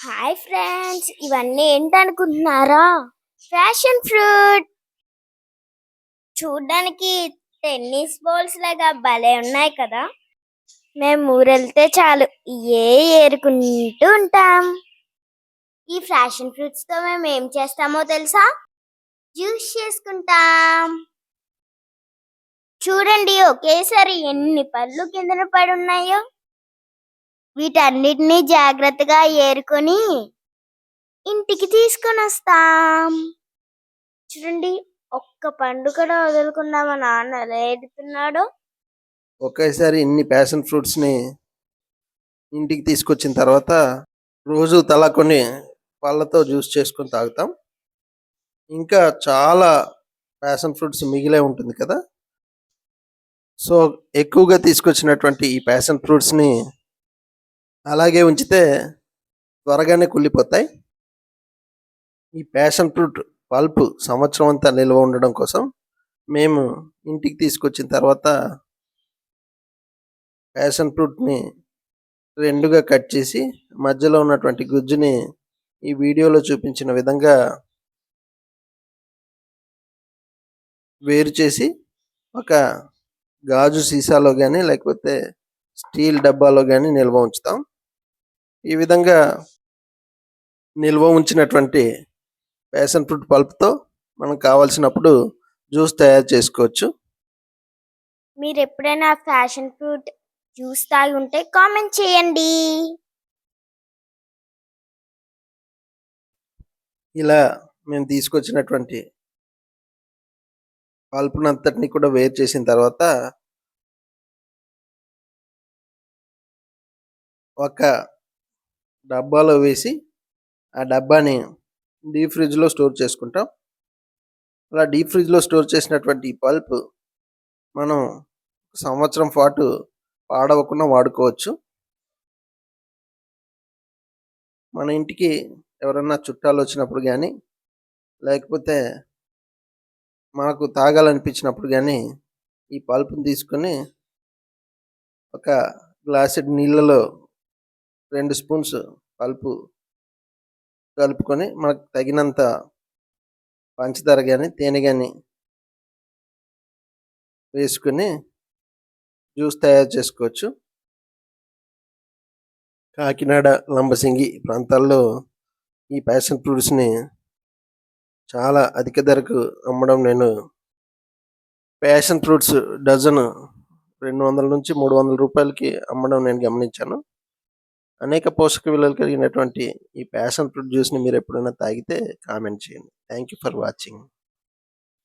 Hi friends, ఇవన్నీ ఏంటనుకుంటున్నారా? Passion fruit. చూడ్డానికి టెన్నిస్ బాల్స్ లాగా భలే ఉన్నాయి కదా. మేము ఊరెళ్తే చాలు ఏ ఏరుకుంటూ ఉంటాం. ఈ ఫ్యాషన్ ఫ్రూట్స్ తో మేము ఏం చేస్తామో తెలుసా? జ్యూస్ చేసుకుంటాం. చూడండి ఒకేసారి ఎన్ని పళ్ళు కిందన పడి ఉన్నాయో. వీటన్నిటిని జాగ్రత్తగా ఏరుకొని ఇంటికి తీసుకొని వస్తాం. చూడండి, ఒక్క పండు కూడా వదులుకుండా మా నాన్న ఎలా ఎడుతున్నాడో. ఒకేసారి ఇన్ని ప్యాషన్ ఫ్రూట్స్ని ఇంటికి తీసుకొచ్చిన తర్వాత రోజు తలా కొన్ని పళ్ళతో జ్యూస్ చేసుకొని తాగుతాం. ఇంకా చాలా ప్యాషన్ ఫ్రూట్స్ మిగిలే ఉంటుంది కదా. సో ఎక్కువగా తీసుకొచ్చినటువంటి ఈ ప్యాషన్ ఫ్రూట్స్ని అలాగే ఉంచితే త్వరగానే కుళ్ళిపోతాయి. ఈ ప్యాషన్ ఫ్రూట్ పల్పు సంవత్సరం అంతా నిల్వ ఉండడం కోసం మేము ఇంటికి తీసుకొచ్చిన తర్వాత ప్యాషన్ ఫ్రూట్ని రెండుగా కట్ చేసి మధ్యలో ఉన్నటువంటి గుజ్జుని ఈ వీడియోలో చూపించిన విధంగా వేరు చేసి ఒక గాజు సీసాలో కానీ లేకపోతే స్టీల్ డబ్బాలో కానీ నిల్వ ఉంచుతాం. ఈ విధంగా నిల్వ ఉంచినటువంటి ప్యాషన్ ఫ్రూట్ పల్ప్తో మనం కావాల్సినప్పుడు జ్యూస్ తయారు చేసుకోవచ్చు. మీరు ఎప్పుడైనా ఫ్యాషన్ ఫ్రూట్ జ్యూస్ తాగి ఉంటే కామెంట్ చేయండి. ఇలా మేము తీసుకొచ్చినటువంటి పల్పునంతటిని కూడా వేరు చేసిన తర్వాత ఒక డబ్బాలో వేసి ఆ డబ్బాని డీప్ ఫ్రిడ్జ్లో స్టోర్ చేసుకుంటాం. అలా డీప్ ఫ్రిడ్జ్లో స్టోర్ చేసినటువంటి పల్ప్ మనం సంవత్సరం పాటు పాడవకుండా వాడుకోవచ్చు. మన ఇంటికి ఎవరన్నా చుట్టాలు వచ్చినప్పుడు కానీ లేకపోతే మనకు తాగాలనిపించినప్పుడు కానీ ఈ పల్పుని తీసుకొని ఒక గ్లాసెడ్ నీళ్ళలో 2 స్పూన్స్ పల్పు కలుపుకొని మనకు తగినంత పంచదార కానీ తేనె కానీ వేసుకొని జ్యూస్ తయారు చేసుకోవచ్చు. కాకినాడ, లంబసింగి ప్రాంతాల్లో ఈ ప్యాషన్ ఫ్రూట్స్ని చాలా అధిక ధరకు అమ్మడం నేను ప్యాషన్ ఫ్రూట్స్ డజను 200 నుంచి 300 రూపాయలకి అమ్మడం నేను గమనించాను. అనేక పోషక విలువలు కలిగినటువంటి ఈ ప్యాషన్ ఫ్రూట్ జ్యూస్ని మీరు ఎప్పుడైనా తాగితే కామెంట్ చేయండి. Thank you for watching.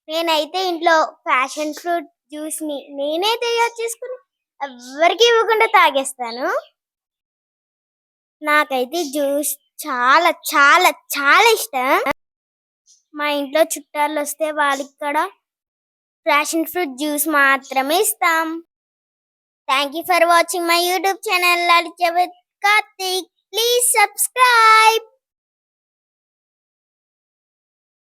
నేనైతే ఇంట్లో ఫ్యాషన్ ఫ్రూట్ జ్యూస్ ని నేనే తయారు చేసుకుని ఎవరికి ఇవ్వకుండా తాగేస్తాను. నాకైతే జ్యూస్ చాలా చాలా చాలా ఇష్టం. మా ఇంట్లో చుట్టాలు వస్తే వాళ్ళకి కూడా ఫ్యాషన్ ఫ్రూట్ జ్యూస్ మాత్రమే ఇస్తాం. Thank you for watching my YouTube channel Lalitha with Karthik. Please subscribe.